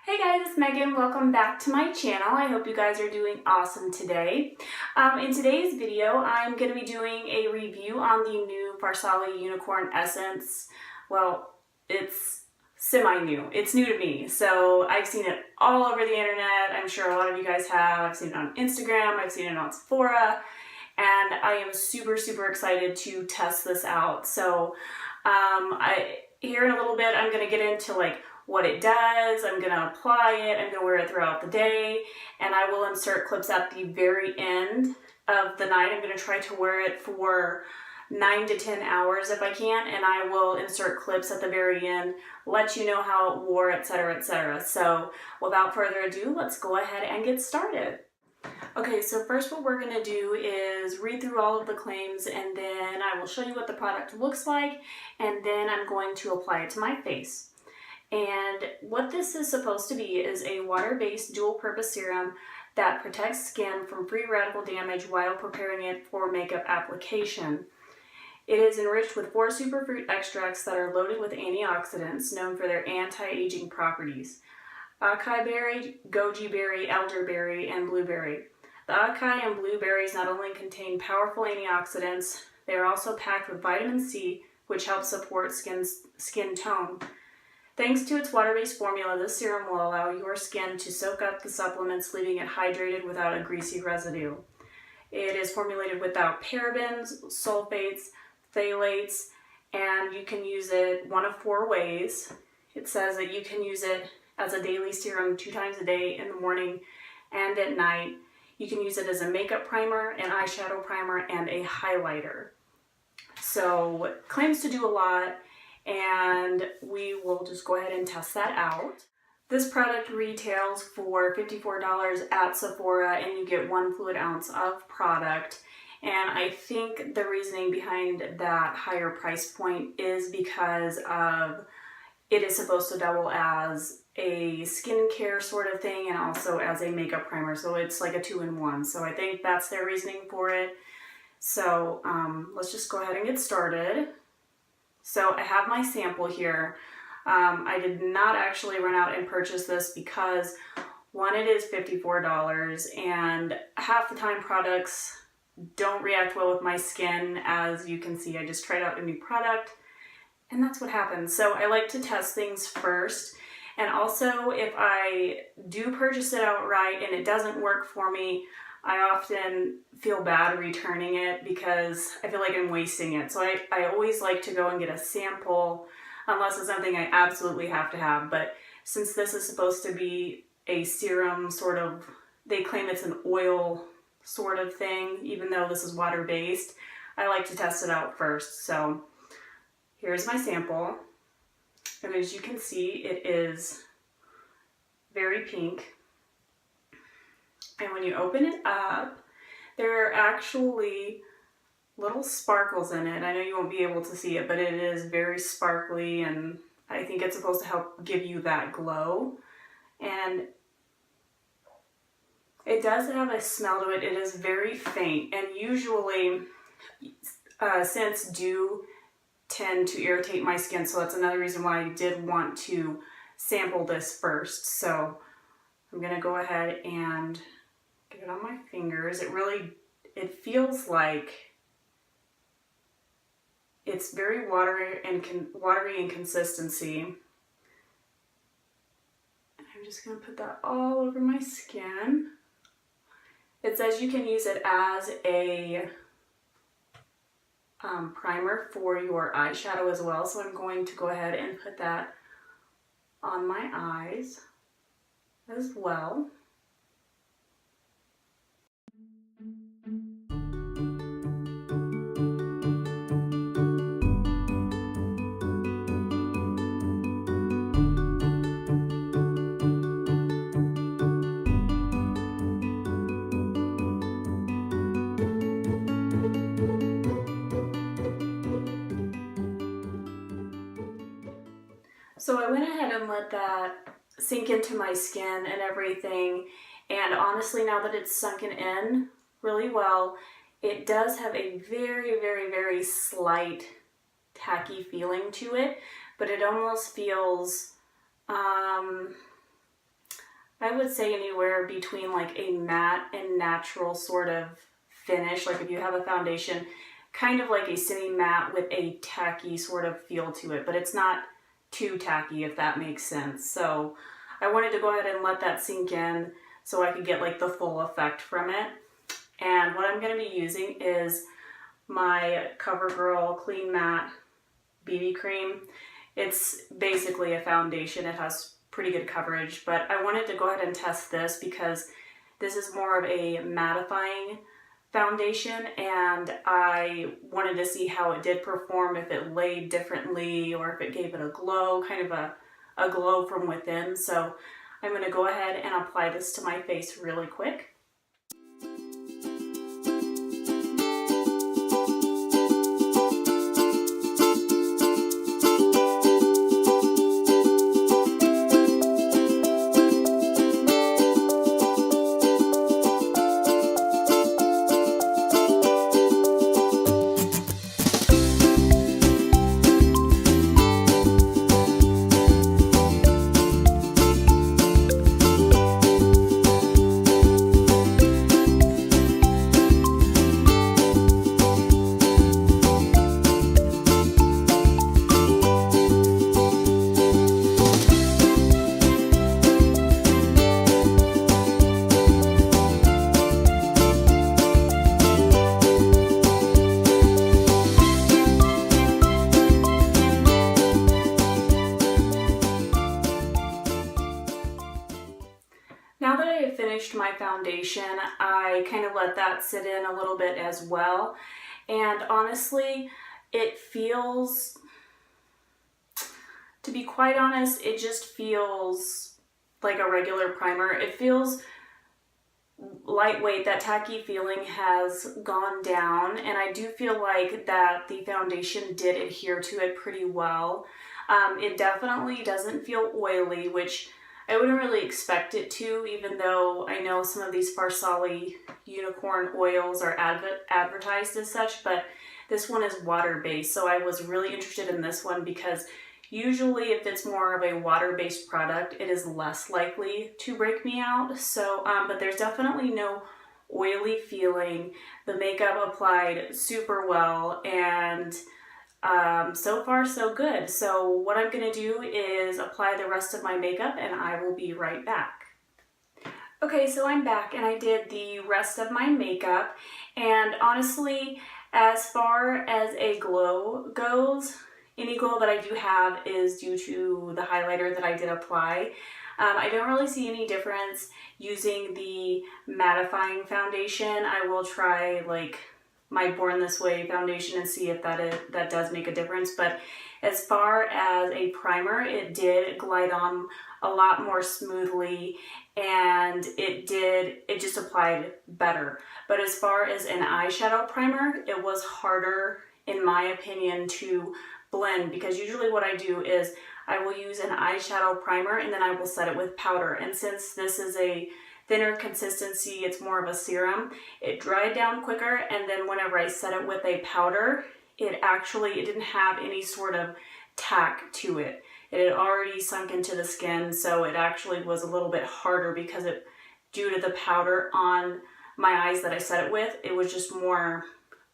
Hey guys, it's Megan. Welcome back to my channel. I hope you guys are doing awesome today. In today's video, I'm going to be doing a review on the new Farsali Unicorn Essence. Well, it's semi-new. It's new to me, so I've seen it all over the internet. I'm sure a lot of you guys have. I've seen it on Instagram, I've seen it on Sephora, and I am super excited to test this out. So here in a little bit, I'm going to get into what it does, I'm going to apply it, I'm going to wear it throughout the day, and I will insert clips at the very end of the night. I'm going to try to wear it for 9 to 10 hours if I can, and I will insert clips at the very end, let you know how it wore, etc, etc. So without further ado, let's go ahead and get started. Okay, so first what we're going to do is read through all of the claims, and then I will show you what the product looks like, and then I'm going to apply it to my face. And what this is supposed to be is a water-based dual-purpose serum that protects skin from free radical damage while preparing it for makeup application. It is enriched with 4 superfruit extracts that are loaded with antioxidants known for their anti-aging properties: acai berry, goji berry, elderberry, and blueberry. The acai and blueberries not only contain powerful antioxidants, they are also packed with vitamin C, which helps support skin tone. Thanks to its water-based formula, this serum will allow your skin to soak up the supplements, leaving it hydrated without a greasy residue. It is formulated without parabens, sulfates, phthalates, and you can use it one of 4 ways. It says that you can use it as a daily serum 2 times a day, in the morning and at night. You can use it as a makeup primer, an eyeshadow primer, and a highlighter. So it claims to do a lot, and we will just go ahead and test that out. This product retails for $54 at Sephora, and you get 1 fluid ounce of product. And I think the reasoning behind that higher price point is because of it is supposed to double as a skincare sort of thing and also as a makeup primer. So it's like a 2-in-1. So I think that's their reasoning for it. So let's just go ahead and get started. So I have my sample here. I did not actually run out and purchase this because, one, it is $54, and half the time products don't react well with my skin. As you can see, I just tried out a new product, and that's what happens. So I like to test things first, and also if I do purchase it outright and it doesn't work for me, I often feel bad returning it because I feel like I'm wasting it. So I always like to go and get a sample, unless it's something I absolutely have to have. But since this is supposed to be a serum sort of, they claim it's an oil sort of thing, even though this is water-based, I like to test it out first. So here's my sample. And as you can see, it is very pink. And when you open it up, there are actually little sparkles in it. I know you won't be able to see it, but it is very sparkly, and I think it's supposed to help give you that glow. And it does have a smell to it. It is very faint, and usually scents do tend to irritate my skin, so that's another reason why I did want to sample this first. So I'm gonna go ahead and get it on my fingers. It feels like it's very watery in consistency. I'm just gonna put that all over my skin. It says you can use it as a primer for your eyeshadow as well, so I'm going to go ahead and put that on my eyes as well. So I went ahead and let that sink into my skin and everything, and honestly, now that it's sunken in really well, it does have a very slight tacky feeling to it, but it almost feels I would say anywhere between like a matte and natural sort of finish. Like if you have a foundation, kind of like a semi-matte with a tacky sort of feel to it, but it's not too tacky, if that makes sense. So I wanted to go ahead and let that sink in so I could get like the full effect from it. And what I'm going to be using is my Covergirl Clean Matte BB Cream. It's basically a foundation. It has pretty good coverage, but I wanted to go ahead and test this because this is more of a mattifying foundation, and I wanted to see how it did perform, if it laid differently or if it gave it a glow, kind of a glow from within. So I'm going to go ahead and apply this to my face really quick. Now that I have finished my foundation, I kind of let that sit in a little bit as well. And honestly, it feels, to be quite honest, it just feels like a regular primer. It feels lightweight. That tacky feeling has gone down, and I do feel like that the foundation did adhere to it pretty well. It definitely doesn't feel oily, which I wouldn't really expect it to, even though I know some of these Farsali unicorn oils are advertised as such, but this one is water-based, so I was really interested in this one because usually if it's more of a water-based product, it is less likely to break me out. So, but there's definitely no oily feeling. The makeup applied super well, and so far so good. So what I'm going to do is apply the rest of my makeup, and I will be right back. Okay, so I'm back and I did the rest of my makeup, and honestly, as far as a glow goes, any glow that I do have is due to the highlighter that I did apply. I don't really see any difference using the mattifying foundation. I will try like my Born This Way foundation and see if that does make a difference. But as far as a primer, it did glide on a lot more smoothly, and it just applied better. But as far as an eyeshadow primer, it was harder, in my opinion, to blend, because usually what I do is I will use an eyeshadow primer and then I will set it with powder. And since this is a thinner consistency, it's more of a serum, it dried down quicker, and then whenever I set it with a powder, it didn't have any sort of tack to it. It had already sunk into the skin, so it actually was a little bit harder because due to the powder on my eyes that I set it with, it was just more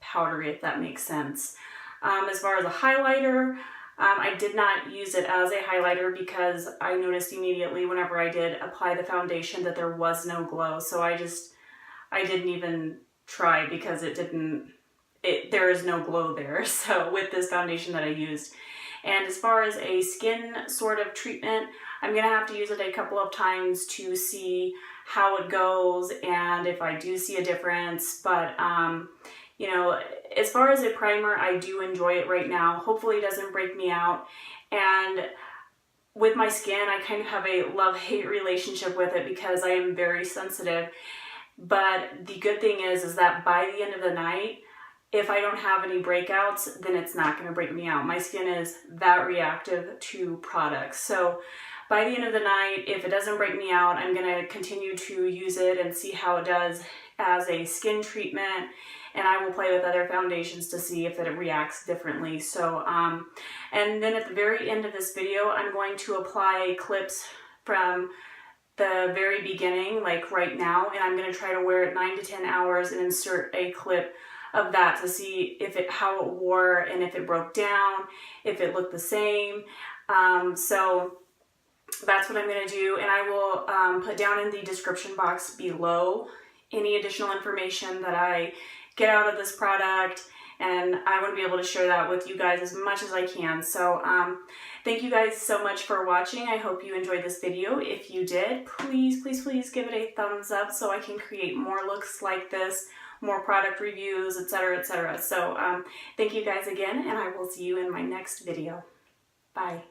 powdery, if that makes sense. As far as a highlighter, I did not use it as a highlighter because I noticed immediately whenever I did apply the foundation that there was no glow. So I didn't even try because there is no glow there. So with this foundation that I used. And as far as a skin sort of treatment, I'm going to have to use it a couple of times to see how it goes and if I do see a difference. But, you know, as far as a primer, I do enjoy it right now. Hopefully it doesn't break me out. And with my skin, I kind of have a love-hate relationship with it because I am very sensitive. But the good thing is that by the end of the night, if I don't have any breakouts, then it's not going to break me out. My skin is that reactive to products. So by the end of the night, if it doesn't break me out, I'm going to continue to use it and see how it does as a skin treatment. And I will play with other foundations to see if it reacts differently. So, and then at the very end of this video, I'm going to apply clips from the very beginning, like right now, and I'm going to try to wear it 9 to 10 hours and insert a clip of that to see how it wore and if it broke down, if it looked the same. So that's what I'm going to do, and I will put down in the description box below any additional information that I get out of this product, and I want to be able to share that with you guys as much as I can. So thank you guys so much for watching. I hope you enjoyed this video. If you did, please, please, please give it a thumbs up so I can create more looks like this, more product reviews, etc., etc. So thank you guys again, and I will see you in my next video. Bye.